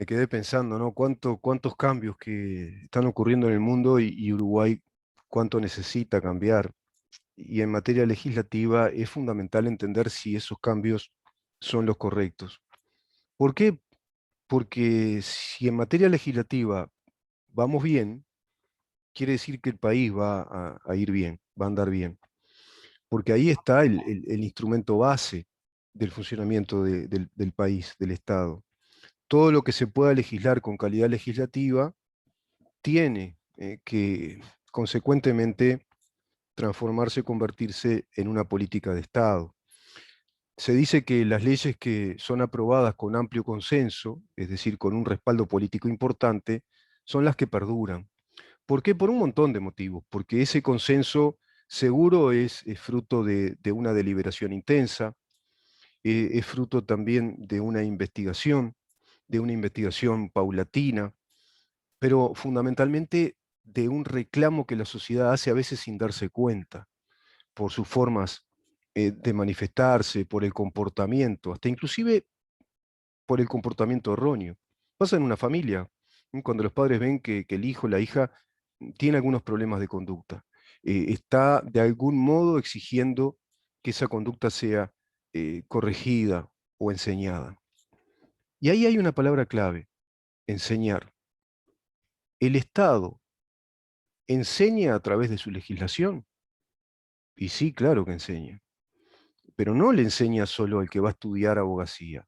Me quedé pensando, ¿no? Cuántos cambios que están ocurriendo en el mundo y Uruguay cuánto necesita cambiar. Y en materia legislativa es fundamental entender si esos cambios son los correctos. ¿Por qué? Porque si en materia legislativa vamos bien, quiere decir que el país va a ir bien, va a andar bien. Porque ahí está el instrumento base del funcionamiento del país, del Estado. Todo lo que se pueda legislar con calidad legislativa tiene que consecuentemente transformarse, convertirse en una política de Estado. Se dice que las leyes que son aprobadas con amplio consenso, es decir, con un respaldo político importante, son las que perduran. ¿Por qué? Por un montón de motivos. Porque ese consenso seguro es fruto de una deliberación intensa, es fruto también de una investigación paulatina, pero fundamentalmente de un reclamo que la sociedad hace a veces sin darse cuenta, por sus formas de manifestarse, por el comportamiento, hasta inclusive por el comportamiento erróneo. Pasa en una familia, cuando los padres ven que el hijo, la hija, tiene algunos problemas de conducta. Está de algún modo exigiendo que esa conducta sea corregida o enseñada. Y ahí hay una palabra clave, enseñar. El Estado enseña a través de su legislación. Y sí, claro que enseña. Pero no le enseña solo al que va a estudiar abogacía,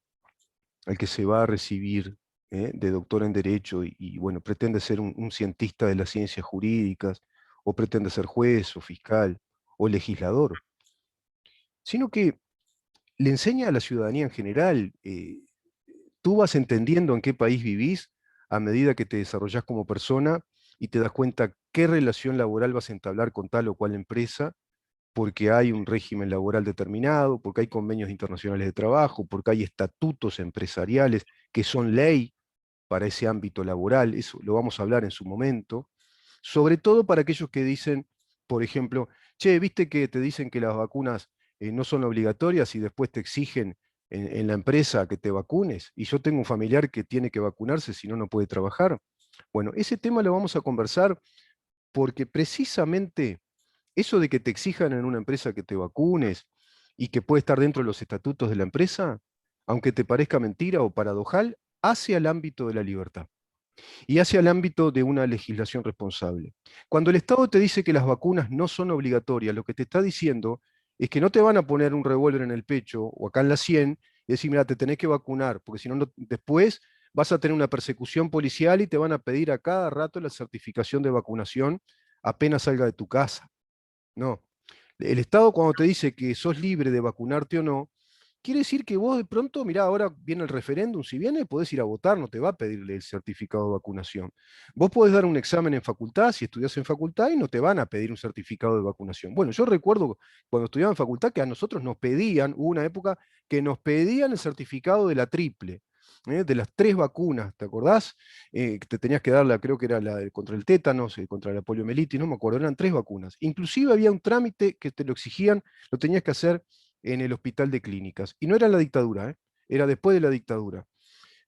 al que se va a recibir de doctor en Derecho bueno, pretende ser un cientista de las ciencias jurídicas, o pretende ser juez o fiscal o legislador, sino que le enseña a la ciudadanía en general. Tú vas entendiendo en qué país vivís a medida que te desarrollás como persona y te das cuenta qué relación laboral vas a entablar con tal o cual empresa, porque hay un régimen laboral determinado, porque hay convenios internacionales de trabajo, porque hay estatutos empresariales que son ley para ese ámbito laboral. Eso lo vamos a hablar en su momento, sobre todo para aquellos que dicen, por ejemplo, che, viste que te dicen que las vacunas no son obligatorias y después te exigen en la empresa que te vacunes, y yo tengo un familiar que tiene que vacunarse, si no, no puede trabajar. Bueno, ese tema lo vamos a conversar porque precisamente eso de que te exijan en una empresa que te vacunes y que puede estar dentro de los estatutos de la empresa, aunque te parezca mentira o paradojal, hace al ámbito de la libertad y hace al ámbito de una legislación responsable. Cuando el Estado te dice que las vacunas no son obligatorias, lo que te está diciendo es que no te van a poner un revólver en el pecho o acá en la sien y decir, mira, te tenés que vacunar, porque si no, después vas a tener una persecución policial y te van a pedir a cada rato la certificación de vacunación apenas salga de tu casa. No. El Estado cuando te dice que sos libre de vacunarte o no, quiere decir que vos de pronto, mirá, ahora viene el referéndum, si viene podés ir a votar, no te va a pedirle el certificado de vacunación. Vos podés dar un examen en facultad, si estudias en facultad, y no te van a pedir un certificado de vacunación. Bueno, yo recuerdo cuando estudiaba en facultad que a nosotros nos pedían, hubo una época que nos pedían el certificado de la triple, de las 3 vacunas, ¿te acordás? Que te tenías que darla, creo que era contra el tétanos, contra la poliomielitis, no me acuerdo, eran 3 vacunas. Inclusive había un trámite que te lo exigían, lo tenías que hacer en el hospital de clínicas. Y no era en la dictadura, era después de la dictadura.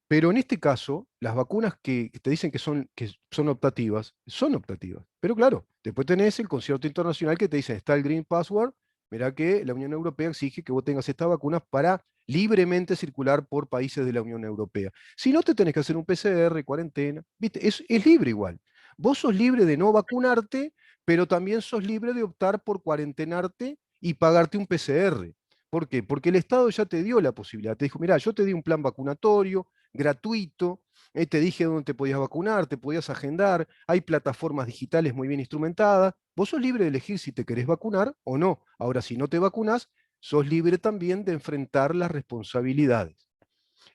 Pero en este caso, las vacunas que te dicen que son optativas, son optativas. Pero claro, después tenés el concierto internacional que te dice, está el Green Password, mirá que la Unión Europea exige que vos tengas estas vacunas para libremente circular por países de la Unión Europea. Si no, te tenés que hacer un PCR, cuarentena, ¿viste? Es libre igual. Vos sos libre de no vacunarte, pero también sos libre de optar por cuarentenarte y pagarte un PCR. ¿Por qué? Porque el Estado ya te dio la posibilidad. Te dijo, mira, yo te di un plan vacunatorio gratuito, te dije dónde te podías vacunar, te podías agendar, hay plataformas digitales muy bien instrumentadas. Vos sos libre de elegir si te querés vacunar o no. Ahora, si no te vacunás, sos libre también de enfrentar las responsabilidades.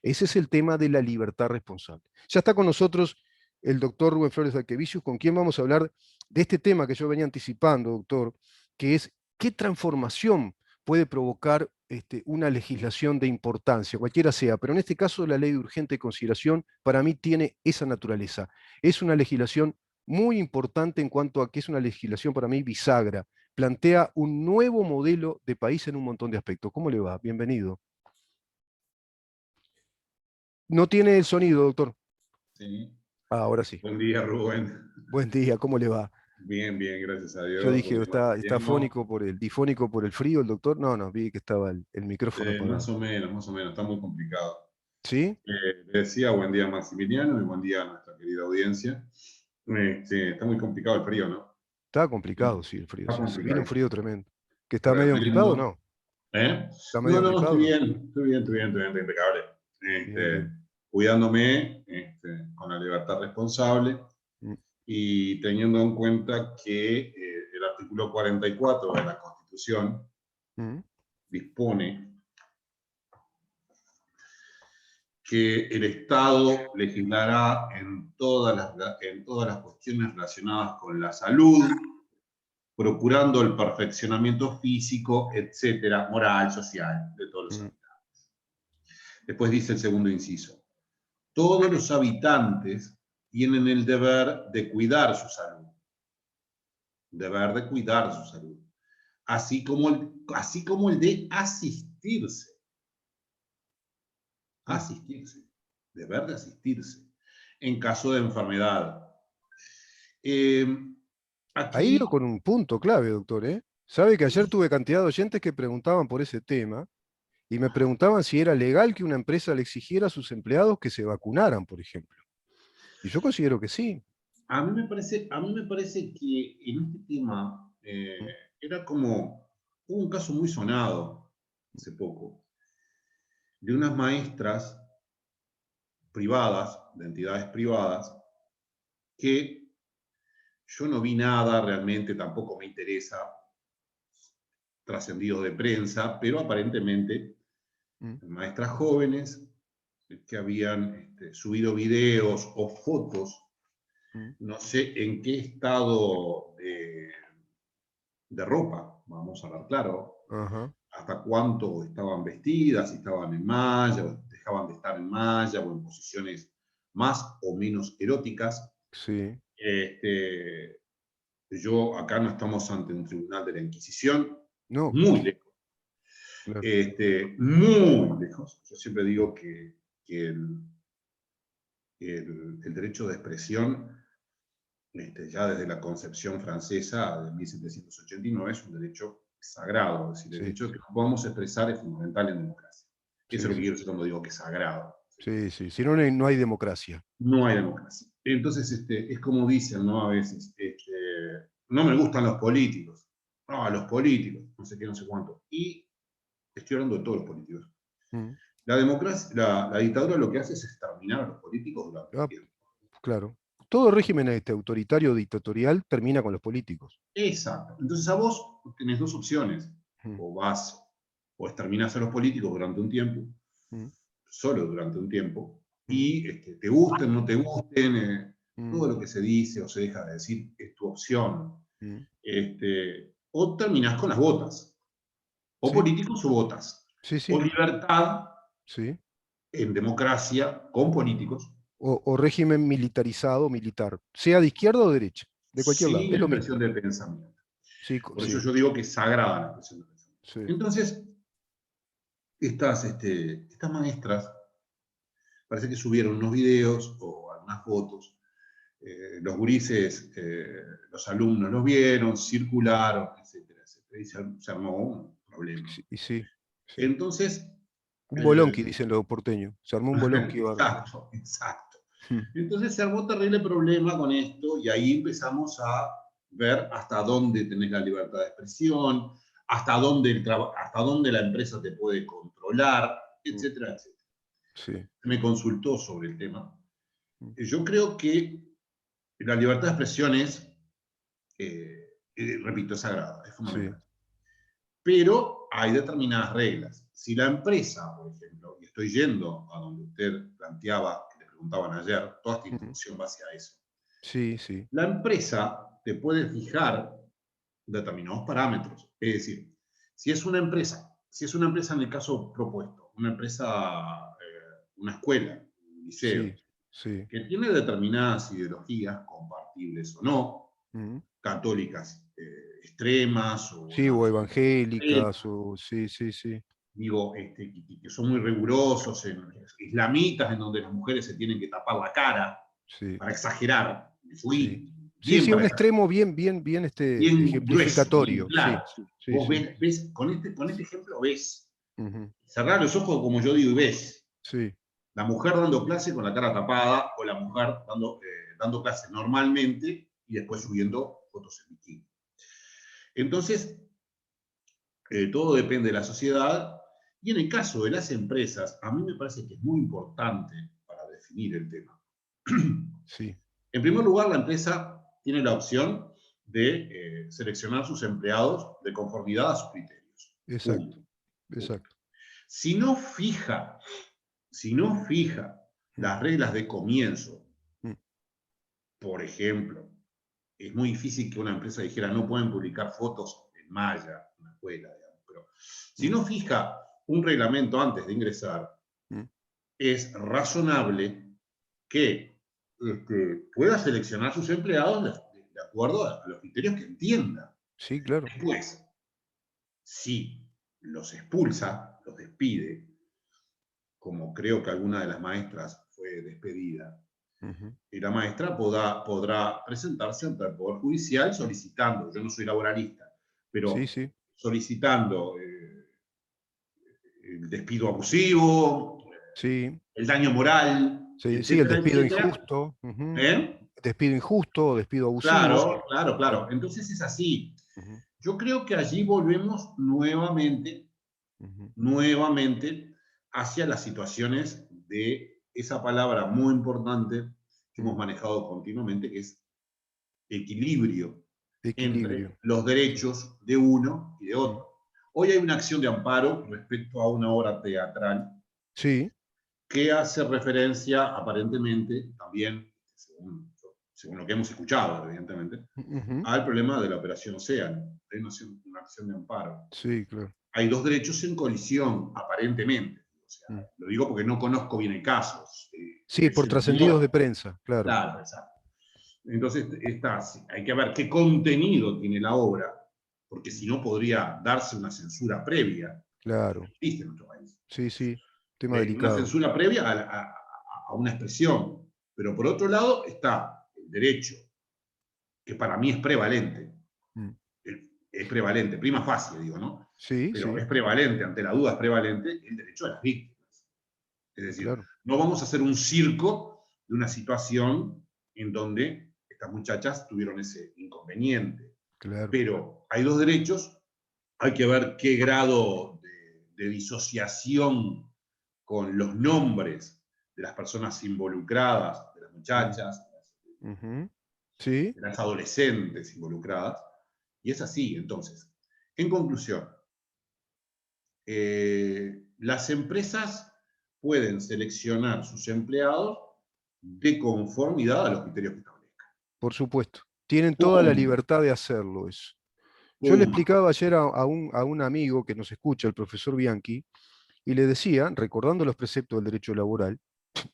Ese es el tema de la libertad responsable. Ya está con nosotros el doctor Rubén Flores Alquevicius, con quien vamos a hablar de este tema que yo venía anticipando, doctor, que es qué transformación puede provocar una legislación de importancia, cualquiera sea, pero en este caso la ley de urgente consideración para mí tiene esa naturaleza. Es una legislación muy importante en cuanto a que es una legislación para mí bisagra, plantea un nuevo modelo de país en un montón de aspectos. ¿Cómo le va? Bienvenido. No tiene el sonido, doctor. Sí. Ahora sí. Buen día, Rubén. Buen día, ¿cómo le va? Bien, bien, gracias a Yo Dios. dije, Buen día más está invierno. fónico difónico por el frío el doctor. No, no, vi que estaba el micrófono Más apagado. o menos, más o menos. Está muy complicado. ¿Sí? Le decía buen día Maximiliano y buen día a nuestra querida audiencia. Está muy complicado el frío, ¿no? Está complicado, sí, el frío. Está Se viene un frío complicadísimo. tremendo. ¿Que está medio gripado? Tremendo. No. ¿Eh? ¿Está No, medio no, estoy gripado? No. bien, estoy bien, estoy bien, estoy bien, impecable. Bien, bien. Cuidándome, con la libertad responsable Mm, y teniendo en cuenta que el artículo 44 de la Constitución mm, dispone que el Estado legislará en todas las cuestiones relacionadas con la salud, procurando el perfeccionamiento físico, etcétera, moral, social, de todos los mm, habitantes. Después dice el segundo inciso: todos los habitantes tienen el deber de cuidar su salud, deber de cuidar su salud, así como el de mm. asistirse, deber de asistirse en caso de enfermedad. Eh, Ahí dio aquí, con un punto clave, doctor, ¿eh? Sabe que ayer tuve cantidad de oyentes que preguntaban por ese tema y me preguntaban si era legal que una empresa le exigiera a sus empleados que se vacunaran, por ejemplo. Y yo considero que sí. a mí me parece que en este tema Mm, era como, hubo un caso muy sonado hace poco, de unas maestras privadas, de entidades privadas, que yo no vi nada realmente, tampoco me interesa, trascendidos de prensa, pero aparentemente mm, maestras jóvenes que habían subido videos o fotos, mm. no sé en qué estado de ropa, vamos a hablar claro, Ajá, hasta cuánto estaban vestidas, si estaban en malla, o dejaban de estar en malla, o en posiciones más o menos eróticas. sí. Este, yo acá no estamos ante un tribunal de la Inquisición, No, muy lejos, claro. muy lejos. Yo siempre Mm, digo que el derecho de expresión, ya desde la concepción francesa de 1789, es un derecho sagrado, es decir, el sí, hecho de que nos podamos expresar es fundamental en democracia. Eso es sí, lo que sí. quiero decir cuando digo que es sagrado. Sí, sí. Si no, no hay democracia. No hay democracia. Entonces, es como dicen, ¿no? A veces, no me gustan los políticos. No, a los políticos, no sé qué, no sé cuánto. Y estoy hablando de todos los políticos. Mm. La democracia, la dictadura lo que hace es exterminar a los políticos durante un Ah, tiempo. claro. Todo régimen autoritario o dictatorial termina con los políticos. Exacto. Entonces a vos tenés dos opciones. Mm, O vas, o exterminás a los políticos durante un tiempo, mm, solo durante un tiempo, mm, y te gusten, no te gusten, mm, todo lo que se dice o se deja de decir es tu opción. mm. O terminás con las botas, o Sí, políticos o botas, sí, o sí, libertad sí. en democracia con políticos, O régimen militarizado, militar, sea de izquierda o derecha, de cualquier lado, sin es lo mismo. expresión de pensamiento. Sí, Por eso sí, yo digo que es sagrada la expresión de pensamiento. sí. Entonces, estas maestras parece que subieron unos videos o algunas fotos. Los gurises, los alumnos los vieron, circularon, etcétera, etcétera, y se armó un problema. Sí, y sí, sí. Entonces, Un eh, bolonqui, dicen los porteños. Se armó un bolonqui bárbaro. exacto, exacto. Mm, Entonces se armó terrible problema con esto y ahí empezamos a ver hasta dónde tenés la libertad de expresión, hasta dónde la empresa te puede controlar, mm, etcétera, etcétera. sí. Me consultó sobre el tema. Mm, Yo creo que la libertad de expresión es, repito, es sagrada, es sí. fundamental. Pero hay determinadas reglas. Si la empresa, por ejemplo, y estoy yendo a donde usted planteaba, que le preguntaban ayer, toda esta Mm, introducción va hacia eso. sí, sí. La empresa te puede fijar determinados parámetros. Es decir, si es una empresa en el caso propuesto, una empresa, una escuela, un liceo, Sí, sí. que tiene determinadas ideologías, compartibles o no, Mm. católicas extremas o Sí, o extremas, evangélicas, o sí, sí, sí. digo, que son muy rigurosos, islamitas, en donde las mujeres se tienen que tapar la cara. sí, para exagerar. Me sí. fui Sí, bien sí, para un exagerar, extremo bien, bien grueso, bien ejemplificatorio. Sí, claro. sí, Vos sí. ves con este ejemplo ves. Ujú, Cerrá los ojos, como yo digo, y ves. sí, La mujer dando clase con la cara tapada, o la mujer dando clase normalmente y después ujú, subiendo fotos en bikini. Entonces, todo depende de la sociedad. Y en el caso de las empresas, a mí me parece que es muy importante para definir el tema. sí, En primer lugar, la empresa tiene la opción de seleccionar sus empleados de conformidad a sus criterios. exacto, Punto. Punto. exacto. Si no fija, si no fija Mm, las reglas de comienzo, mm, por ejemplo, es muy difícil que una empresa dijera no pueden publicar fotos en malla, en una escuela, digamos, pero si mm, no fija un reglamento antes de ingresar, mm. es razonable que pueda seleccionar sus empleados de acuerdo a los criterios que entienda. Sí, claro. Después, si los expulsa, los despide, como creo que alguna de las maestras fue despedida, Ujú. y la maestra podrá presentarse ante el Poder Judicial solicitando, yo no soy laboralista, Sí, pero sí, solicitando el despido abusivo, sí, el daño moral, sí, sí, el etcétera, despido etcétera. injusto. Ujú. ¿Eh? Despido injusto, despido abusivo. Claro, claro, Claro. claro. Entonces es así. Ujú, Yo creo que allí volvemos ujú, nuevamente hacia las situaciones de esa palabra muy importante que mm. hemos manejado continuamente, que es equilibrio Equilibrio. entre los Sí, derechos de uno y de mm. otro. Hoy hay una acción de amparo respecto a una obra teatral Sí, que hace referencia, aparentemente, también, según lo que hemos escuchado, evidentemente, ujú, al problema de la operación Océano. Hay una acción de amparo. sí, claro. Hay dos derechos en colisión, aparentemente. O sea, Mm. lo digo porque no conozco bien el caso. Sí, por Se trascendidos de entendió. prensa, claro, Claro, exacto. Entonces, hay que ver qué contenido tiene la obra, porque si no podría darse una censura previa, que no claro. existe en nuestro país. Sí, sí, tema Una delicado. censura previa a una expresión. Pero por otro lado está el derecho, que para mí es prevalente, Mm. es prevalente, prima facie, digo, ¿no? Sí, Pero es sí, prevalente, ante la duda es prevalente, el derecho de las víctimas. Es decir, claro, no vamos a hacer un circo de una situación en donde estas muchachas tuvieron ese inconveniente. claro. Pero hay dos derechos, hay que ver qué grado de disociación con los nombres de las personas involucradas, de las Mm, muchachas, ujú. Sí, de las adolescentes involucradas. Y es así, entonces. En conclusión, las empresas pueden seleccionar sus empleados de conformidad a los criterios que establezcan. por supuesto. Tienen toda la Punto. libertad de hacerlo eso. Yo le Punto. explicaba ayer a un amigo que nos escucha, el profesor Bianchi, y le decía, recordando los preceptos del derecho laboral,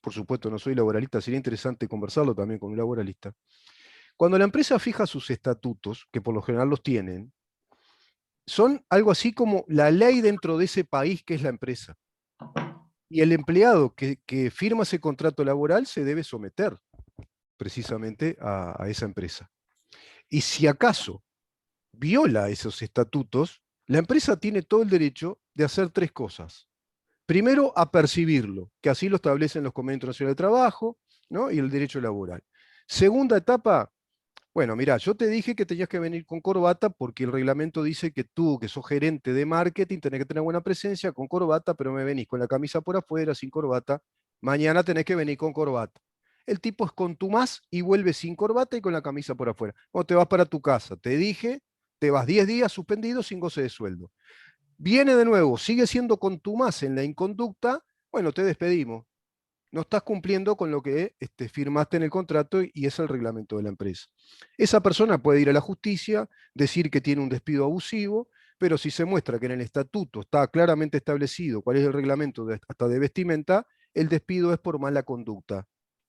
por supuesto no soy laboralista, sería interesante conversarlo también con un laboralista, cuando la empresa fija sus estatutos, que por lo general los tienen, son algo así como la ley dentro de ese país que es la empresa. Y el empleado que firma ese contrato laboral se debe someter precisamente a esa empresa. Y si acaso viola esos estatutos, la empresa tiene todo el derecho de hacer tres cosas. Primero, a percibirlo, que así lo establecen los convenios internacionales de trabajo, ¿no? Y el derecho laboral. Segunda etapa, bueno, mira, yo te dije que tenías que venir con corbata porque el reglamento dice que tú, que sos gerente de marketing, tenés que tener buena presencia con corbata, pero me venís con la camisa por afuera, sin corbata. Mañana tenés que venir con corbata. El tipo es contumaz y vuelve sin corbata y con la camisa por afuera. O te vas para tu casa. Te dije, te vas 10 días suspendido sin goce de sueldo. Viene de nuevo, sigue siendo contumaz en la inconducta, bueno, te despedimos. No estás cumpliendo con lo que firmaste en el contrato y es el reglamento de la empresa. Esa persona puede ir a la justicia, decir que tiene un despido abusivo, pero si se muestra que en el estatuto está claramente establecido cuál es el reglamento hasta de vestimenta, el despido es por mala conducta.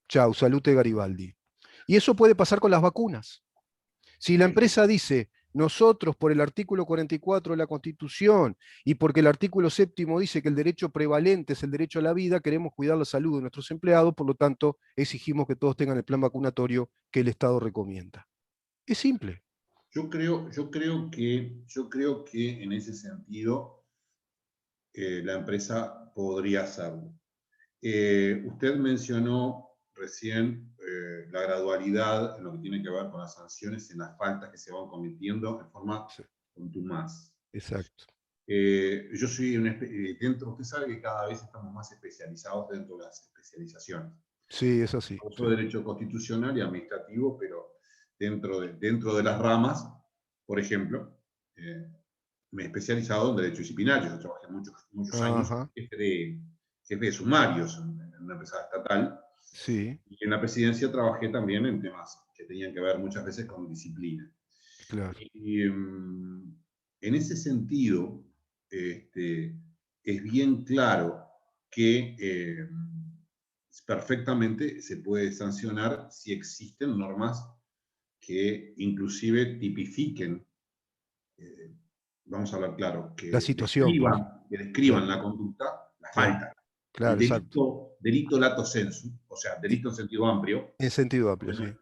Chau, salute Garibaldi. Y eso puede pasar con las vacunas. Si la Sí. empresa dice, Nosotros, por el artículo 44 de la Constitución y porque el artículo 7º dice que el derecho prevalente es el derecho a la vida, queremos cuidar la salud de nuestros empleados, por lo tanto, exigimos que todos tengan el plan vacunatorio que el Estado recomienda. Es simple. Yo creo que en ese sentido la empresa podría hacerlo. Usted mencionó recién la gradualidad en lo que tiene que ver con las sanciones en las faltas que se van cometiendo en forma Sí, contumaz. exacto. Yo soy dentro, usted sabe que cada vez estamos más especializados dentro de las especializaciones. Sí, es así. Curso Sí. de Derecho Constitucional y Administrativo, pero dentro de las ramas, por ejemplo, me he especializado en Derecho Disciplinario. Yo trabajé muchos años Ajá, jefe de sumarios en una empresa estatal, sí, y en la presidencia trabajé también en temas que tenían que ver muchas veces con disciplina. claro. Y en ese sentido, es bien claro que perfectamente se puede sancionar si existen normas que inclusive tipifiquen, eh, vamos a hablar claro, La situación, pues. que describan Claro, la conducta, la claro, falta. El claro, exacto. delito lato sensu, o sea, Y delito en sentido amplio, en sentido amplio, porque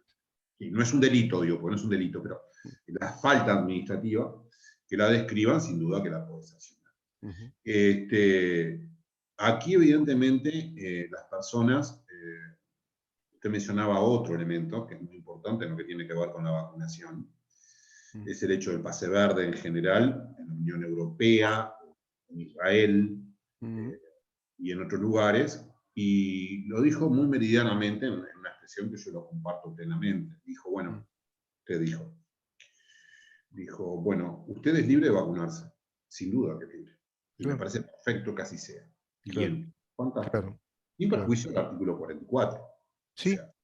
sí. no es un delito, digo, porque no es un delito, pero la falta administrativa, que la describan, sin duda que la puede sancionar. Ujú. Aquí, evidentemente, las personas, usted mencionaba otro elemento que es muy importante en lo que tiene que ver con la vacunación, Mm. es el hecho del pase verde en general, en la Unión Europea, en Israel Mm. y en otros lugares, y lo dijo muy meridianamente en una expresión que yo lo comparto plenamente. Dijo, Mm. bueno, usted dijo, bueno, usted es libre de vacunarse, sin duda que es libre, y me Claro, parece perfecto que así sea. claro, Bien, fantástico. claro, Sin claro. perjuicio del artículo 44. O Sí, sea,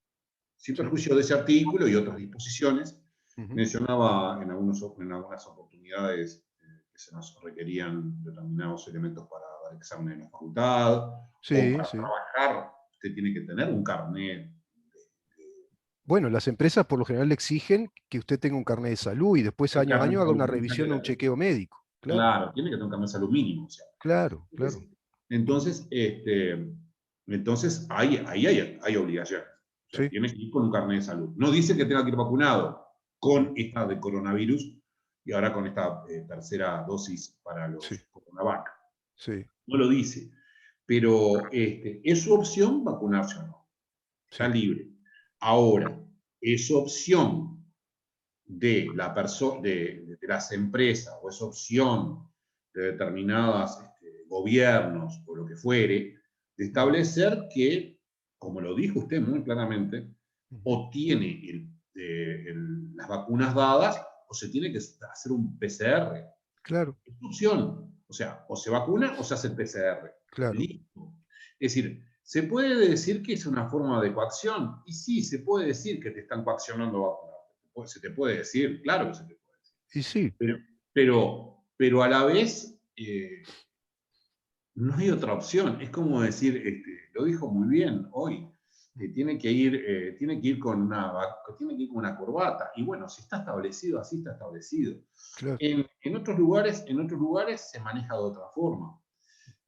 sin sí. perjuicio de ese artículo y otras disposiciones, Ujú. mencionaba en algunas oportunidades que se nos requerían determinados elementos para dar examen en la facultad o Sí, para sí. trabajar. Usted tiene que tener un carnet. Bueno, las empresas por lo general exigen que usted tenga un carnet de salud y después El año a carnet de año haga salud una pública que revisión o un chequeo médico. Claro, claro, tiene que tener un carnet de salud mínimo. O sea. claro, claro. Entonces, entonces hay obligaciones. O sea, Sí, tiene que ir con un carnet de salud. No dice que tenga que ir vacunado mm, con esta de coronavirus y ahora con esta tercera dosis para sí, los coronavac. sí, No lo dice. Pero es su opción vacunarse o no. Está sí. libre. Ahora, es opción de las empresas o es opción de determinadas gobiernos o lo que fuere, de Mm, establecer que, como lo dijo usted muy claramente, ujú. o tiene las vacunas dadas o se tiene que hacer un PCR. Claro, Es tu opción. O sea, o se vacuna o se hace el PCR. claro. Listo. Es decir, ¿se puede decir que es una forma de coacción? Y sí, se puede decir que te están coaccionando a vacunarte. Se te puede decir, claro que se te puede decir. Y sí, Pero a la vez no hay otra opción. Es como decir, lo dijo muy bien hoy, tiene que ir con una corbata. Y bueno, si está establecido, así está establecido. claro. En otros lugares se maneja de otra forma.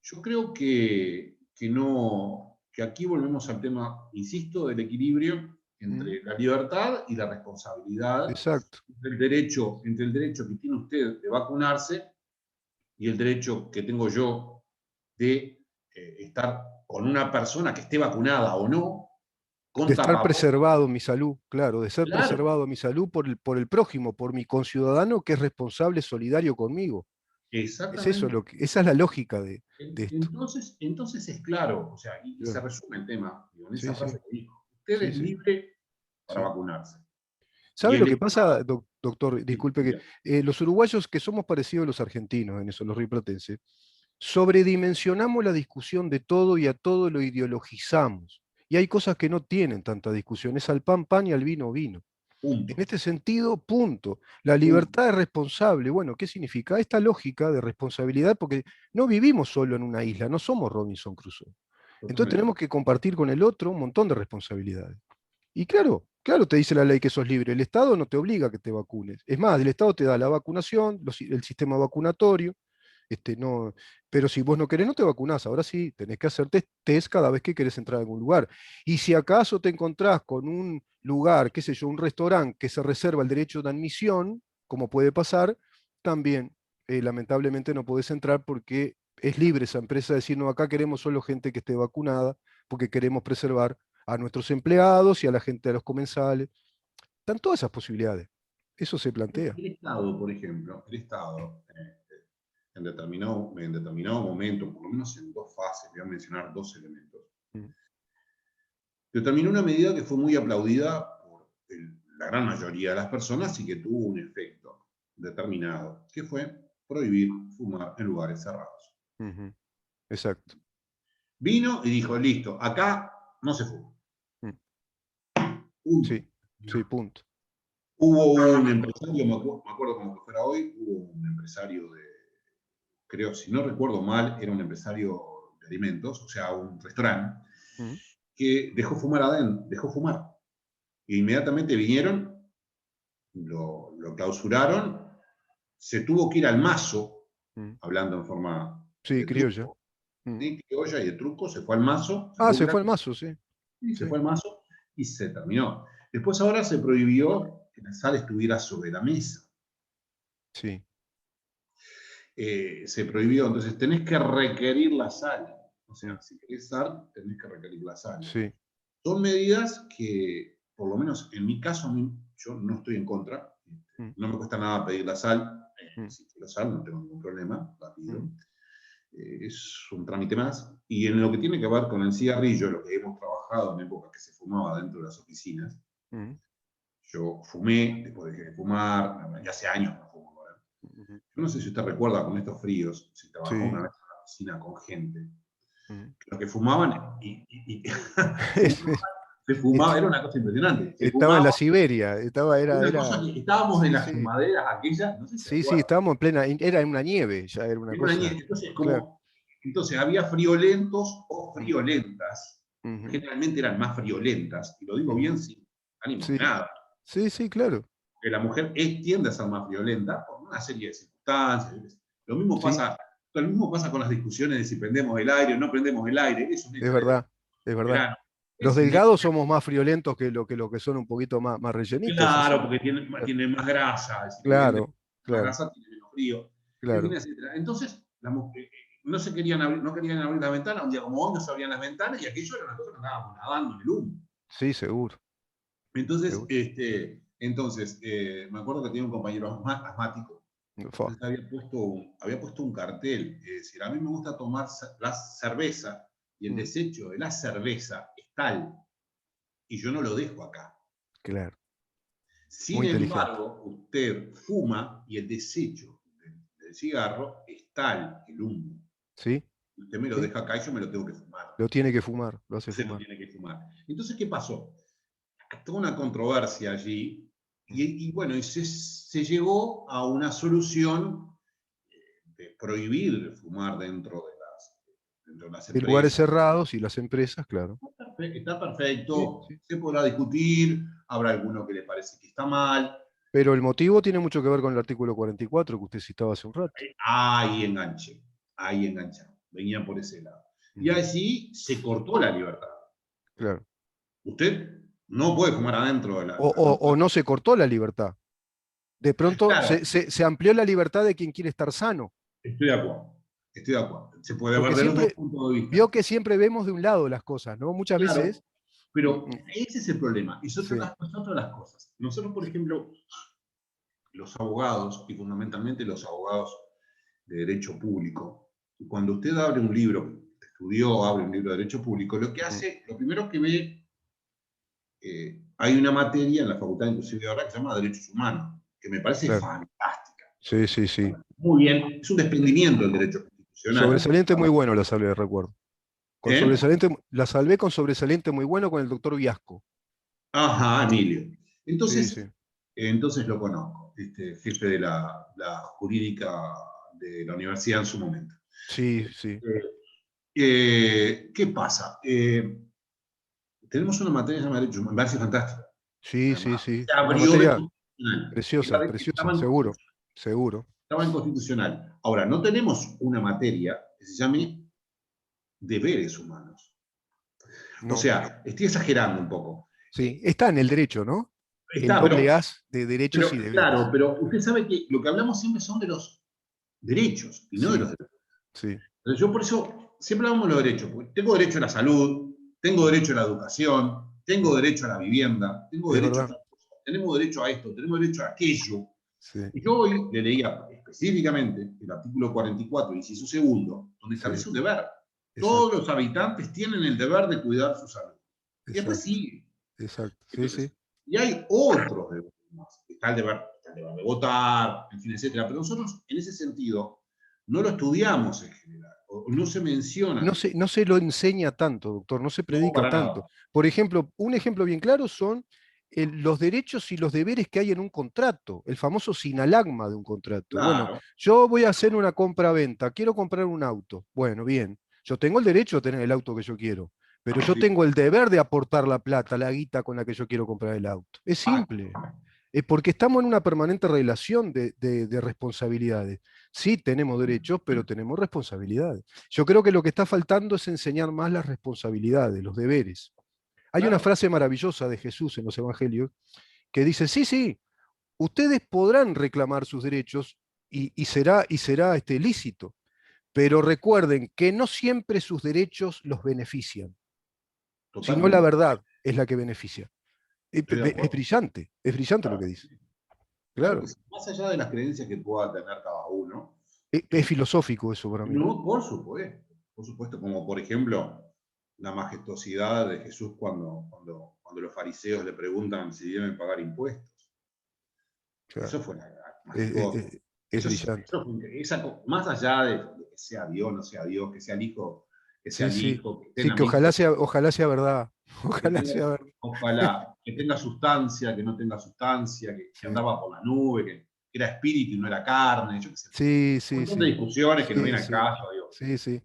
Yo creo que no, que aquí volvemos al tema, insisto, del equilibrio Mm, entre la libertad y la responsabilidad, exacto. entre el derecho que tiene usted de vacunarse y el derecho que tengo yo de estar con una persona que esté vacunada o no, De con estar tapabocas. preservado mi salud, claro, de ser Claro, preservado mi salud por el prójimo, por mi conciudadano que es responsable, solidario conmigo. Es eso exactamente. esa es la lógica de esto. Entonces es claro, o sea, y se Claro. resume el tema, digo, en esa Sí, sí, frase que dijo, usted sí, es sí, libre para sí. vacunarse. Y ¿Sabe lo el que pasa, Estado, doctor? sí, Disculpe que diga. los uruguayos que somos parecidos a los argentinos en eso, los riplatenses, sobredimensionamos la discusión de todo y a todo lo ideologizamos. Y hay cosas que no tienen tanta discusión, es al pan pan y al vino vino. En Punto, este sentido, punto. La punto. libertad es responsable. Bueno, ¿qué significa? Esta lógica de responsabilidad, porque no vivimos solo en una isla, no somos Robinson Crusoe. Entonces Totalmente. tenemos que compartir con el otro un montón de responsabilidades. Y claro, Claro, te dice la ley que sos libre. El Estado no te obliga a que te vacunes. Es más, el Estado te da la vacunación, el sistema vacunatorio, no, pero si vos no querés, no te vacunás. Ahora sí, tenés que hacerte test cada vez que querés entrar a algún lugar. Y si acaso te encontrás con un lugar, qué sé yo, un restaurante que se reserva el derecho de admisión, como puede pasar, también lamentablemente no podés entrar porque es libre esa empresa de decir, no, acá queremos solo gente que esté vacunada, porque queremos preservar a nuestros empleados y a la gente, a los comensales. Están todas esas posibilidades. Eso se plantea. El Estado, por ejemplo, el Estado, en determinado momento, por lo menos en dos fases, voy a mencionar dos elementos, Mm, determinó una medida que fue muy aplaudida por la gran mayoría de las personas y que tuvo un efecto determinado, que fue prohibir fumar en lugares cerrados. ujú, exacto. Vino y dijo, listo, acá no se fuma. Mm, Punto. sí, sí, punto. Hubo un empresario, me acuerdo como que fuera hoy, hubo un empresario creo, si no recuerdo mal, era un empresario de alimentos, o sea, un restaurante, Mm, que dejó fumar adentro, dejó fumar. E inmediatamente vinieron, lo clausuraron, se tuvo que ir al mazo, mm, hablando en forma sí, de criolla. truco, Mm. ¿sí? Criolla y de truco, se fue al mazo, se Ah, tuvo que se ir fue al al mazo, sí. y se Sí, fue al mazo y se terminó. Después ahora se prohibió que la sal estuviera sobre la mesa. sí, Se prohibió, entonces tenés que requerir la sal. O mm, sea, si querés sal, tenés que requerir la sal. sí, Son medidas que, por lo menos en mi caso, yo no estoy en contra. mm, No me cuesta nada pedir la sal. mm, Si quiero sal, no tengo ningún problema, la pido. mm, Es un trámite más. Y en lo que tiene que ver con el cigarrillo, lo que hemos trabajado en época que se fumaba dentro de las oficinas, mm, yo fumé, después dejé de fumar, ya hace años no fumo. mm, Yo no sé si usted recuerda con estos fríos, si trabajó una sí. vez en la oficina con gente, Mm. los que fumaban y Ese- se fumaba, era una cosa impresionante. Se Estaba en fumaba, la Siberia, una cosa que estábamos en sí, las sí, fumaderas aquellas, no sé si se sí, sí, acuerdan, estábamos en plena, era en una nieve, ya era una era una cosa, entonces, claro. entonces había friolentos o Mm, friolentas, ujú, generalmente eran más friolentas, y lo digo bien ujú, sin ánimo de sí, nada, sí, sí, claro, que la mujer tiende a ser más friolenta por una serie de circunstancias. Lo mismo sí, pasa, lo mismo pasa con las discusiones de si prendemos el aire o no prendemos el aire, eso es es de verdad, es verdad. verano. Los Es delgados somos más friolentos que lo que son un poquito más rellenitos, claro, así. porque tiene más grasa, si tiene Claro, más claro, grasa tiene menos frío, en fin, claro. etcétera. Entonces, no querían abrir las ventanas, un día como hoy no se abrían las ventanas y aquello era una cosa que andábamos nadando en el humo. Sí, seguro, Entonces, seguro. me acuerdo que tenía un compañero asmático, Fa, entonces había puesto un cartel, es decir, a mí me gusta tomar la cerveza y el mm, desecho de la cerveza es tal, y yo no lo dejo acá. claro, Sin muy inteligente. embargo, usted fuma y el desecho del cigarro es tal, el humo. ¿Sí? Usted me lo ¿Sí? deja acá y yo me lo tengo que fumar. Lo tiene que fumar, lo hace Se lo fumar. tiene que fumar. Entonces, ¿qué pasó? Toda una controversia allí Mm. y bueno, se llegó a una solución de prohibir fumar dentro de las En lugares empresas. cerrados y las empresas, claro. Está Sí, perfecto, sí. se podrá discutir, habrá alguno que le parece que está mal. Pero el motivo tiene mucho que ver con el artículo 44 que usted citaba hace un rato. Ahí enganché, venía por ese lado. Y Ujú, así se cortó la libertad. claro. Usted no puede fumar adentro de la... O no se cortó la libertad. De pronto Claro, se amplió la libertad de quien quiere estar sano. estoy de acuerdo, estoy de acuerdo. Se puede ver Porque de los dos siempre, puntos de vista. vio que siempre vemos de un lado las cosas, ¿no? Muchas Claro, veces. mm, pero mm, ese es el problema. sí, Es otra de las cosas. Nosotros, por ejemplo, los abogados, y fundamentalmente los abogados de derecho público, cuando usted abre un libro, estudió, abre un libro de derecho público, lo que mm, hace, lo primero que ve, hay una materia en la Facultad Inclusive ahora que se llama Derechos Humanos, que me parece claro. fantástica. Sí, sí, sí. Muy bien, es un desprendimiento del derecho constitucional. Sobresaliente muy bueno la salvé, recuerdo. Con ¿Eh? sobresaliente, la salvé con sobresaliente muy bueno con el doctor Viasco. Ajá, Emilio. Sí, sí. Entonces lo conozco, jefe de la jurídica de la universidad en su momento. Sí, sí. ¿Qué pasa? Tenemos una materia que se llama Derecho Humano, me parece fantástica. Sí, sí, además, sí. se Una abrió de materia constitucional. preciosa, preciosa, Estaba seguro, seguro. en constitucional. Ahora, no tenemos una materia que se llame deberes humanos. O No. sea, estoy exagerando un poco. Sí, está en el derecho, ¿no? El Está, doble as de derechos y claro, deberes. pero usted sabe que lo que hablamos siempre son de los derechos y no de los Sí, deberes. sí, Entonces yo por eso siempre hablamos de los derechos. Porque tengo derecho a la salud, tengo derecho a la educación, tengo mm, derecho a la vivienda, tengo es derecho a verdad. tal cosa, tenemos derecho a esto, tenemos derecho a aquello. Sí, Y yo hoy le leía específicamente el artículo 44, inciso segundo, donde sí, establece un deber. Todos exacto, los habitantes tienen el deber de cuidar su salud. Y después exacto, sigue. exacto. Sí, sí. Entonces, y hay otros deberes más. Está el deber de votar, en fin, etcétera. Pero nosotros, en ese sentido, no lo estudiamos en general, o no se mencionan. No se lo enseña tanto, doctor, no se No, predica para tanto. nada. Por ejemplo, un ejemplo bien claro son los derechos y los deberes que hay en un contrato, el famoso sinalagma de un contrato. Bueno, Claro. yo voy a hacer una compra-venta, quiero comprar un auto. Bueno, bien, yo tengo el derecho a tener el auto que yo quiero, pero yo Sí. tengo el deber de aportar la plata, la guita con la que yo quiero comprar el auto. Es Ah, simple. Porque estamos en una permanente relación de responsabilidades. Sí, tenemos derechos, pero tenemos responsabilidades. Yo creo que lo que está faltando es enseñar más las responsabilidades, los deberes. Hay una claro. frase maravillosa de Jesús en los Evangelios que dice, sí, sí, ustedes podrán reclamar sus derechos y será lícito, pero recuerden que no siempre sus derechos los benefician, sino la Totalmente. verdad es la que beneficia. Estoy de acuerdo. Es brillante lo que Claro, dice. claro que Claro. sí. Más allá de las creencias que pueda tener cada uno, Es filosófico eso para mí. no, por supuesto, como por ejemplo la majestuosidad de Jesús cuando los fariseos le preguntan si deben pagar impuestos. Claro. Eso fue Es, majestuoso. es brillante. Más allá de que sea Dios, no sea Dios, que sea el Hijo, Sí, sí. que esté en Sí, la que misma, ojalá sea verdad. que Ojalá tenga, sea verdad. ojalá, que tenga sustancia, que no tenga sustancia, que Sí, andaba por la nube, que era espíritu y no era carne, yo qué sé. sí, Un sí, montón de sí. discusiones que no Sí, vienen al sí. caso, digo. Sí, sí.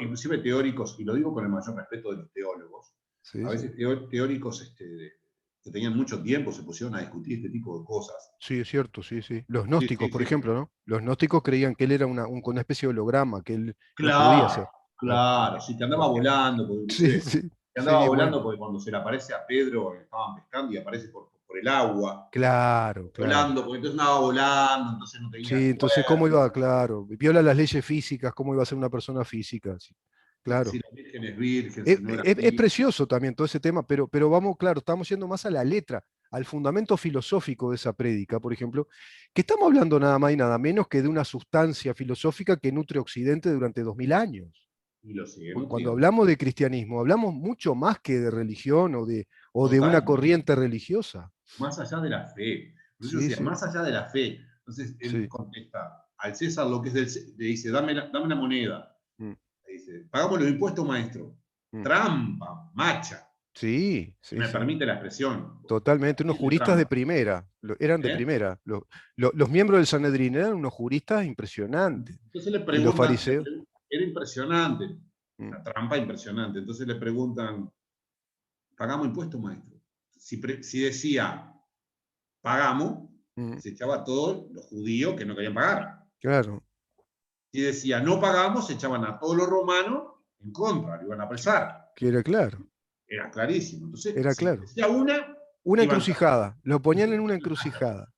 Inclusive teóricos, y lo digo con el mayor respeto de los teólogos, Sí, a sí. veces teóricos que tenían mucho tiempo se pusieron a discutir este tipo de cosas. Sí, es cierto, sí, sí. Los Sí, gnósticos, sí, por sí. ejemplo, ¿no? Los gnósticos creían que él era una especie de holograma, que él no podía Claro, ser. Claro, claro, sí, que andaba claro. volando, porque, no Sí, sé, sí. que andaba Sí, bueno. volando porque cuando se le aparece a Pedro, estaban pescando y aparece por el agua, Claro, claro. volando, porque entonces andaba volando, entonces no tenía Sí, entonces, ¿cómo iba? cuerpo, Claro. Viola las leyes físicas, ¿cómo iba a ser una persona física? Sí, si claro. la Virgen es virgen, si no era Es virgen. precioso también todo ese tema, pero vamos, claro, estamos yendo más a la letra, al fundamento filosófico de esa prédica, por ejemplo, que estamos hablando nada más y nada menos que de una sustancia filosófica que nutre Occidente durante 2000 años. Y lo sigue Porque cuando nutriendo. hablamos de cristianismo, hablamos mucho más que de religión o de una Totalmente. corriente religiosa. Más allá de la fe. Por eso yo Sí, decía, sí, más allá de la fe. Entonces él sí. contesta, al César lo que es le dice, dame la moneda. Mm, Le dice, pagamos los impuestos, maestro. mm. Trampa, macha. Sí, Si sí, me sí. permite la expresión. Totalmente, unos Tiene juristas de trampa. primera, eran de ¿Eh? primera. Los miembros del Sanedrín eran unos juristas impresionantes. Entonces le Y los preguntan, fariseos, era impresionante, mm, la trampa impresionante. Entonces le preguntan, ¿pagamos impuestos, maestro? Si decía, pagamos, mm, se echaba a todos los judíos que no querían pagar. claro, Si decía no pagamos, se echaban a todos los romanos en contra, lo iban a apresar. que era claro, Era clarísimo. Entonces, era si claro. decía una, Una iban encrucijada, lo ponían en una encrucijada.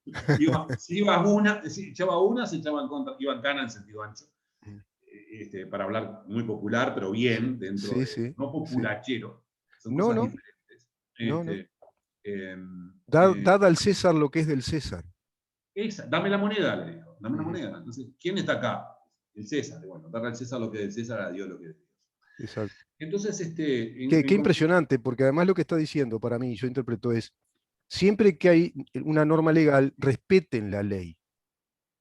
si iba una, si echaba una, se echaba en contra, iban cana en sentido ancho. Mm, Para hablar muy popular, pero bien, dentro sí, de, sí, no sí. populachero, son No, cosas no, diferentes. no, no. Este, eh, Dad al César lo que es del César. dame la moneda, le dijo, dame la Ujú, moneda. Entonces, ¿quién está acá? El César. Bueno, darle al César lo que es del César, a Dios lo que es de Dios. exacto. Entonces, Qué impresionante, porque además lo que está diciendo para mí, yo interpreto es, siempre que hay una norma legal, respeten la ley.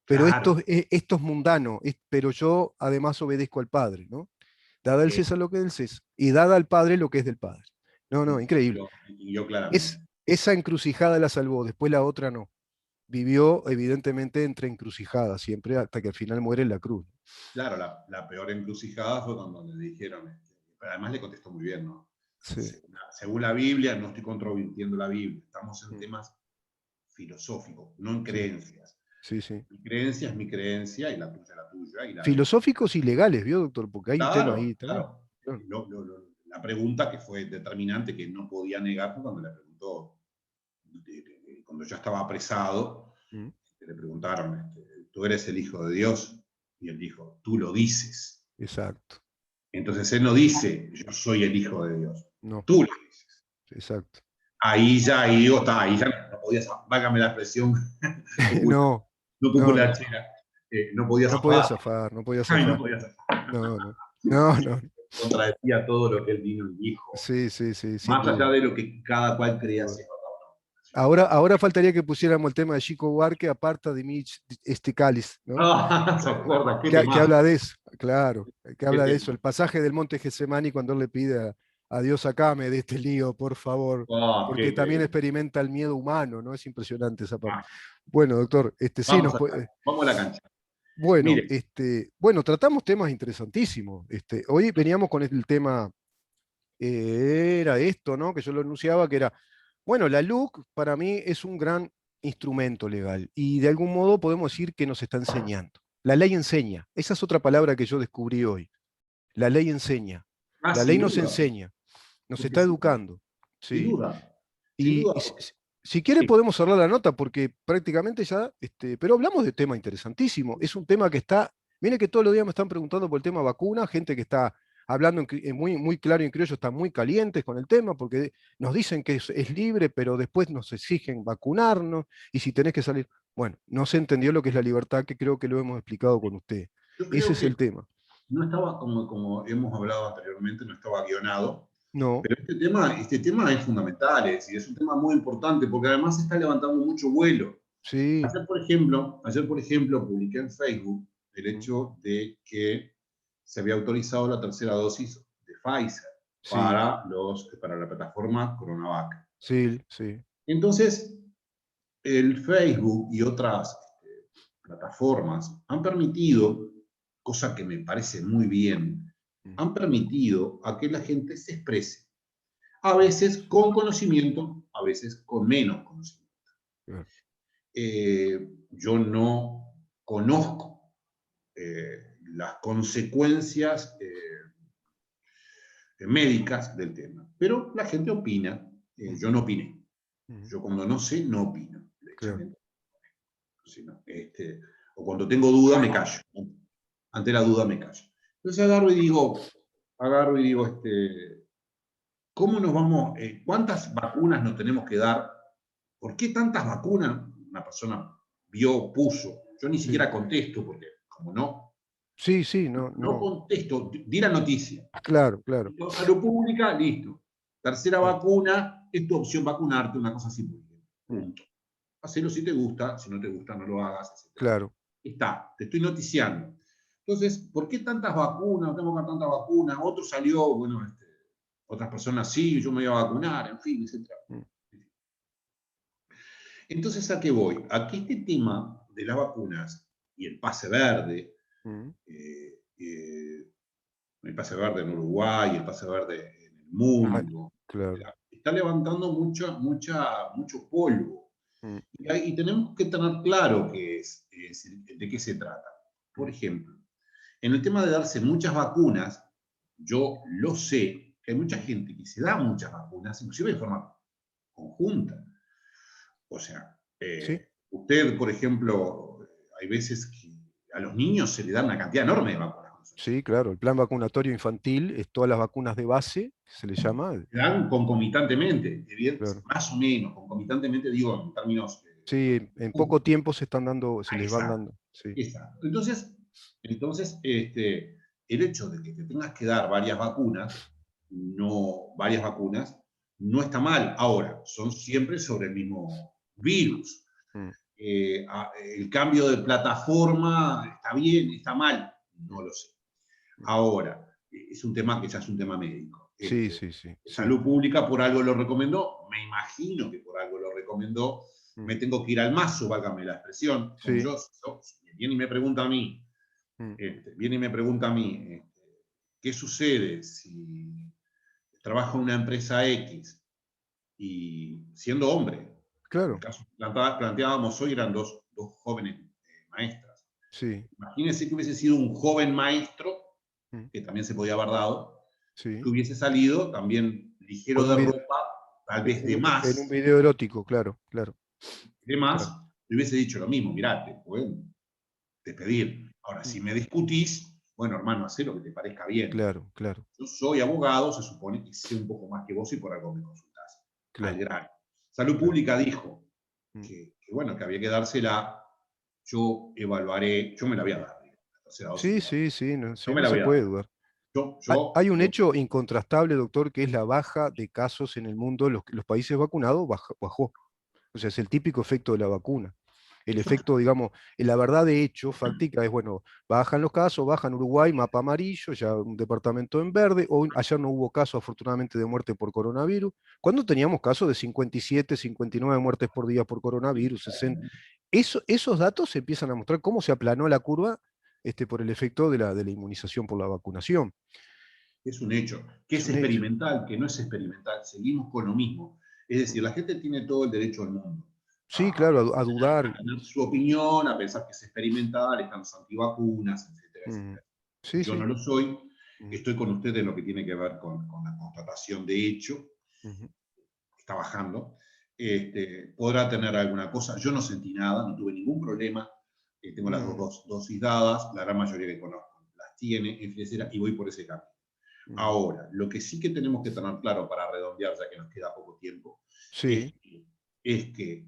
Pero claro, esto es mundano, pero yo además obedezco al Padre, ¿no? Dada al eh, César lo que es del César, y dada al Padre lo que es del Padre. No, no, increíble. distinguió claramente. Esa encrucijada la salvó, después la otra no. Vivió evidentemente entre encrucijadas, siempre hasta que al final muere en la cruz. Claro, la peor encrucijada fue cuando le dijeron, pero además le contestó muy bien, ¿no? Sí. Según la Biblia, no estoy controvirtiendo la Biblia, estamos en Mm. temas filosóficos, no en Sí, creencias. sí, sí. Mi creencia es mi creencia y la tuya es la tuya. Y la de... Filosóficos y legales, ¿vio, doctor? Porque hay un tema Claro, ahí también. claro. Claro. La pregunta que fue determinante, que no podía negar, fue cuando le preguntó, cuando ya estaba apresado, Mm. le preguntaron, ¿tú eres el Hijo de Dios? Y él dijo, tú lo dices. Exacto. Entonces él no dice, yo soy el Hijo de Dios. No, Tú lo dices. exacto. Ahí ya, ahí digo, está, ahí ya no podías, válgame la expresión, No, no no, no. populachera, no podía No podía zafar. zafar, no podía Ay, no zafar. podía zafar. No, no. No, no. Contradecía todo lo que él vino y dijo. Sí, sí, sí, sin Más allá duda, de lo que cada cual sin creía duda. ser verdad o no. Ahora faltaría que pusiéramos el tema de Chico Buarque, aparta de mí este cáliz, ¿no? Ah, se acuerda, qué Que tema. habla de eso, claro, que Qué habla de eso. tema. El pasaje del monte Getsemani cuando él le pide a Dios sacame de este lío, por favor, Oh, porque qué también tema. experimenta el miedo humano, ¿no? Es impresionante esa parte. Ah, Bueno, doctor, sí, vamos acá, vamos a la cancha. bueno, Mire, bueno, tratamos temas interesantísimos. Hoy veníamos con el tema, era esto, ¿no? Que yo lo anunciaba, que era, bueno, la LUC para mí es un gran instrumento legal y de algún modo podemos decir que nos está enseñando. La ley enseña, esa es otra palabra que yo descubrí hoy. La ley enseña, la ley sin nos duda, enseña, nos porque está educando, sin ¿sí? duda, sin Y duda, si quiere sí, podemos cerrar la nota porque prácticamente ya, pero hablamos de tema interesantísimo. Es un tema que está, mire que todos los días me están preguntando por el tema vacuna, gente que está hablando muy, muy claro y en criollo, están muy calientes con el tema porque nos dicen que es libre, pero después nos exigen vacunarnos y si tenés que salir. Bueno, no se entendió lo que es la libertad, que creo que lo hemos explicado con usted. yo Ese creo es que el tema. no estaba, como hemos hablado anteriormente, no estaba guionado, No, pero este tema es fundamental, es decir, es un tema muy importante, porque además está levantando mucho vuelo. sí, Ayer, por ejemplo, publiqué en Facebook el mm, hecho de que se había autorizado la tercera dosis de Pfizer sí, para la plataforma CoronaVac. sí, sí. Entonces, el Facebook y otras plataformas han permitido, cosa que me parece muy bien, Mm, han permitido a que la gente se exprese, a veces con conocimiento, a veces con menos conocimiento. claro. Yo no conozco las consecuencias médicas del tema, pero la gente opina, Mm, yo no opiné. mm, Yo cuando no sé, no opino, claro. derechamente. Sino, o cuando tengo duda, me callo. Ante la duda, me callo. Entonces agarro y digo, ¿cómo nos vamos, cuántas vacunas nos tenemos que dar? ¿Por qué tantas vacunas? Una persona vio, puso. Yo ni Sí, siquiera contesto, porque como sí, sí, no, no no. contesto, di la noticia. Claro, claro. Salud pública, listo. Tercera Claro. vacuna, es tu opción vacunarte, una cosa así. Mm, Punto. Hacelo si te gusta, si no te gusta, no lo hagas, etc. claro. Está, te estoy noticiando. Entonces, ¿por qué tantas vacunas? No tengo que dar tantas vacunas. Otro salió, bueno, otras personas sí, yo me voy a vacunar, en fin, etc. Mm, Entonces, ¿a qué voy? A que este tema de las vacunas y el pase verde, mm, eh, eh, el pase verde en Uruguay, el pase verde en el ah, mundo, claro. está levantando mucho polvo. Mm, Y tenemos que tener claro de qué se trata. Por mm, ejemplo, en el tema de darse muchas vacunas, yo lo sé, que hay mucha mm, gente que se da muchas vacunas, inclusive de forma conjunta. O sea, sí, usted, por ejemplo, hay veces que a los niños se le da una cantidad enorme de vacunas. sí, claro. El plan vacunatorio infantil es todas las vacunas de base, que se le llama. Se dan concomitantemente, Claro. más o menos, concomitantemente digo en términos... Sí, en poco tiempo se están dando, se les van exacto, dando. Sí. exacto. Entonces el hecho de que te tengas que dar varias vacunas, no está mal. Ahora, son siempre sobre el mismo virus. Mm, El cambio de plataforma está bien, está mal, no mm, lo sé. mm. Ahora, es un tema que ya es un tema médico. Sí, sí, sí, sí. Salud Pública por algo lo recomendó, me imagino que por algo lo recomendó, Mm, me tengo que ir al mazo, válgame la expresión, como sí. yo viene y me pregunta a mí, Mm, viene y me pregunta a mí, ¿qué sucede si trabaja en una empresa X y siendo hombre, el Claro, caso que planteábamos hoy eran dos jóvenes maestras. sí. Imagínense que hubiese sido un joven maestro, Mm, que también se podía haber dado, sí. que hubiese salido también ligero Con un de video, ropa, tal vez en un video erótico, claro, claro, de más, claro. le hubiese dicho lo mismo, mirá, te pueden despedir. Ahora, si Mm, me discutís, bueno, hermano, hacé lo que te parezca bien. claro, claro, Yo soy abogado, se supone que sé un poco más que vos y por algo me consultás. Al claro, grano. Salud claro. Pública dijo Mm. bueno, que había que dársela, yo evaluaré, yo me la voy a dar, la tercera dosis Sí, de vacuna. sí, sí, no, Yo sí, me no la se voy a dar. puede dudar. Yo, Hay, yo, hay un yo, hecho incontrastable, doctor, que es la baja de casos en el mundo. Los países vacunados bajó. O sea, es el típico efecto de la vacuna. El efecto, digamos, la verdad de hecho, fáctica, es, bueno, bajan los casos, bajan Uruguay, mapa amarillo, ya un departamento en verde. Ayer no hubo caso, afortunadamente, de muerte por coronavirus. Cuando teníamos casos de 57, 59 muertes por día por coronavirus, 60. Esos datos se empiezan a mostrar cómo se aplanó la curva por el efecto de la inmunización por la vacunación. es un hecho. Que Es es un hecho. experimental, que no es experimental. Seguimos con lo mismo. Es decir, la gente tiene todo el derecho del mundo Sí, a, claro, a dudar. a tener su opinión, a pensar que es experimental, están los antivacunas, etcétera, Mm, etcétera. sí, Yo sí. no lo soy. Mm, Estoy con usted en lo que tiene que ver con la constatación de hecho. ujú, Está bajando. Podrá tener alguna cosa. Yo no sentí nada, no tuve ningún problema. Tengo las no, dosis dadas, la gran mayoría que conozco las tiene, etcétera, y voy por ese camino. mm, Ahora, lo que sí que tenemos que tener claro para redondear, ya que nos queda poco tiempo, sí. es que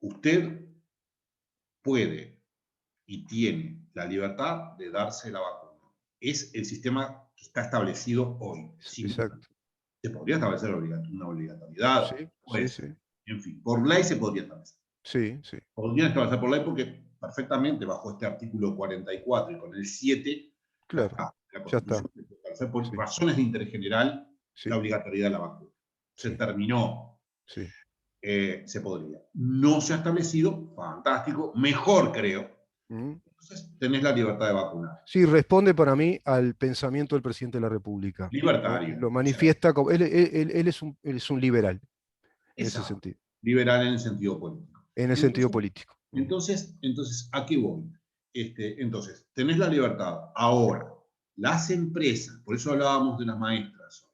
usted puede y tiene la libertad de darse la vacuna. Es el sistema que está establecido hoy. Sin duda. Exacto. Se podría establecer una obligatoriedad, Sí, puede sí, ser. sí. En fin, por ley se podría establecer. Sí, sí. Podrían establecer por ley porque perfectamente bajo este artículo 44 y con el 7 ya Claro. está. La Ya está. Constitución puede establecer por Sí, razones de interés general la sí, obligatoriedad de la vacuna. Se sí, terminó, sí. se podría. No se ha establecido, fantástico, mejor creo. Mm. Entonces tenés la libertad de vacunar. Sí, responde para mí al pensamiento del presidente de la República, ¿no? Que Libertario, lo o sea, manifiesta como. Él es un liberal, en ese exacto. sentido. Liberal en el sentido político. En el sentido Entonces, político. Ujú. ¿a qué voy? Entonces, tenés la libertad. Ahora, las empresas, por eso hablábamos de las maestras,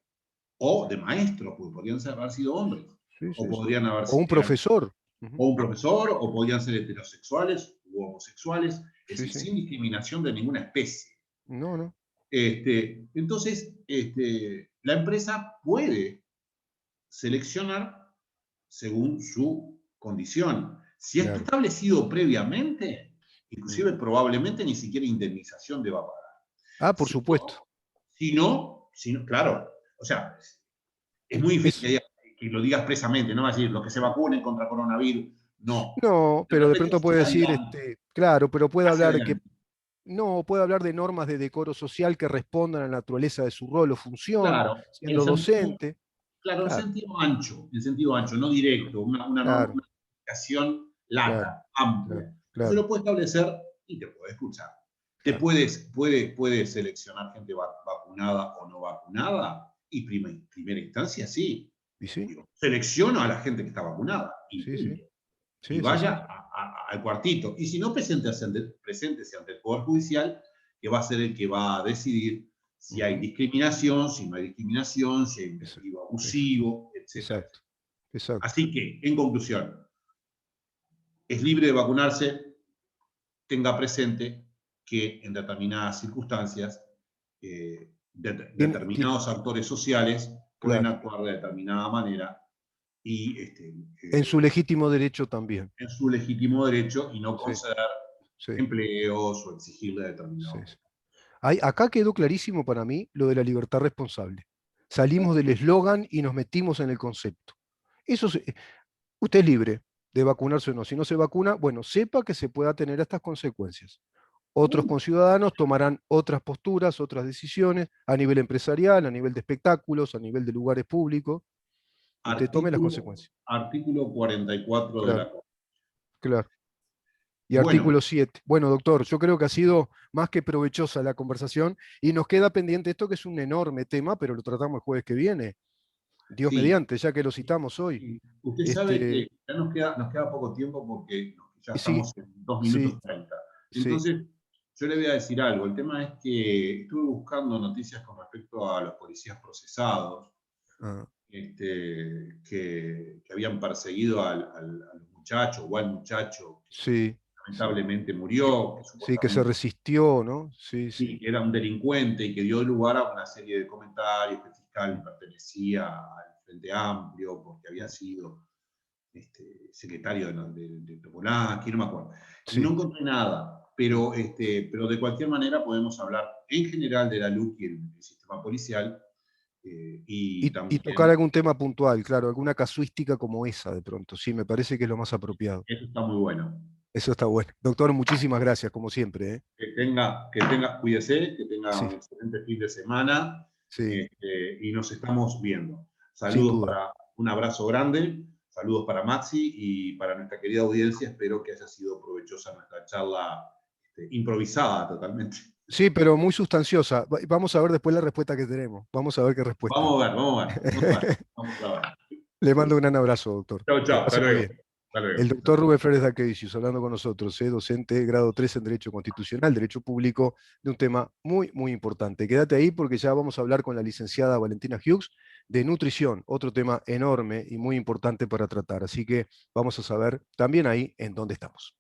o de maestros, porque podrían haber sido hombres, Sí, o sí, sí. podrían haber O un sido profesor. Ujú. o un profesor, o podrían ser heterosexuales u homosexuales, es Sí, decir, sí. sin discriminación de ninguna especie. No, no. Entonces, la empresa puede seleccionar según su condición. Si está Claro. establecido previamente, Mm. inclusive probablemente ni siquiera indemnización deba pagar. Ah, por Si supuesto. no, si no, claro, o sea, es muy difícil Es, que lo diga expresamente, no va a decir los que se vacunen contra coronavirus, no. no, De pero de repente pronto hacia puede decir, adelante, claro, pero puede hacia hablar que adelante. no, puede hablar de normas de decoro social que respondan a la naturaleza de su rol o función, Claro, en siendo sentido, docente. claro, Claro, en sentido ancho, no directo, una norma, claro, una explicación claro, lata, claro, amplia. Entonces claro, lo puede establecer y te puede escuchar. claro. Puede seleccionar gente vacunada o no vacunada, y primera instancia sí. ¿Y sí? Digo, selecciono a la gente que está vacunada, y Sí, sí, punto. sí, Y es así. vaya al cuartito. Y si no, preséntese ante el Poder Judicial, que va a ser el que va a decidir si hay Ujú. discriminación, si no hay discriminación, si hay un Esa- despido esa- abusivo, etcétera, Exacto, etcétera. exacto. Así que, en conclusión, es libre de vacunarse, tenga presente que en determinadas circunstancias, Tiene, determinados actores sociales pueden claro, actuar de determinada manera y en su legítimo derecho también. en su legítimo derecho y no Sí, conceder sí, empleos o exigirle sí, determinados. sí. Acá quedó clarísimo para mí lo de la libertad responsable. Salimos del eslogan y nos metimos en el concepto. Eso usted es libre de vacunarse o no. Si no se vacuna, bueno, sepa que se pueda tener estas consecuencias. Otros conciudadanos tomarán otras posturas, otras decisiones a nivel empresarial, a nivel de espectáculos, a nivel de lugares públicos. Usted tome las Artículo, consecuencias. artículo 44 de Claro, la Constitución. claro. Y Bueno, artículo 7. Bueno, doctor, yo creo que ha sido más que provechosa la conversación y nos queda pendiente esto que es un enorme tema, pero lo tratamos el jueves que viene. Dios sí. mediante, ya que lo citamos hoy. Sí. Usted sabe Este, que ya nos queda poco tiempo porque ya sí, estamos en 2 sí, minutos 30. sí. Entonces, yo le voy a decir algo. El tema es que estuve buscando noticias con respecto a los policías procesados Ah, que habían perseguido a los muchachos o al muchacho sí, que sí. lamentablemente murió, que Sí, que se supuestamente resistió, ¿no? Sí, sí, sí. que era un delincuente y que dio lugar a una serie de comentarios que el fiscal pertenecía al Frente Amplio porque había sido secretario de Topolaki, no me acuerdo. No Sí. encontré nada, Mm. pero de cualquier manera podemos hablar en general de la LUC y el sistema policial y Y tocar también algún tema puntual, claro, alguna casuística como esa de pronto. Sí, me parece que es lo más apropiado. eso está muy bueno. Eso está bueno. Doctor, muchísimas gracias, como siempre, ¿eh? Cuídese, que tenga Sí, un excelente fin de semana sí, y nos estamos viendo. sin Saludos duda. para, un abrazo grande, saludos para Maxi y para nuestra querida audiencia. Espero que haya sido provechosa nuestra charla improvisada totalmente. Sí, pero muy sustanciosa. Vamos a ver después la respuesta que tenemos. Vamos a ver qué respuesta. Vamos a ver, vamos a ver, vamos a ver, vamos a ver. Le mando un gran abrazo, doctor. Chao, Que chao, la hasta pase muy luego. bien. Hasta El luego. doctor Rubén Flores de Aquevicius, hablando con nosotros, docente grado 3 en Derecho Constitucional, Derecho Público, de un tema muy, muy importante. Quédate ahí porque ya vamos a hablar con la licenciada Valentina Hughes de nutrición, otro tema enorme y muy importante para tratar. Así que vamos a saber también ahí en dónde estamos.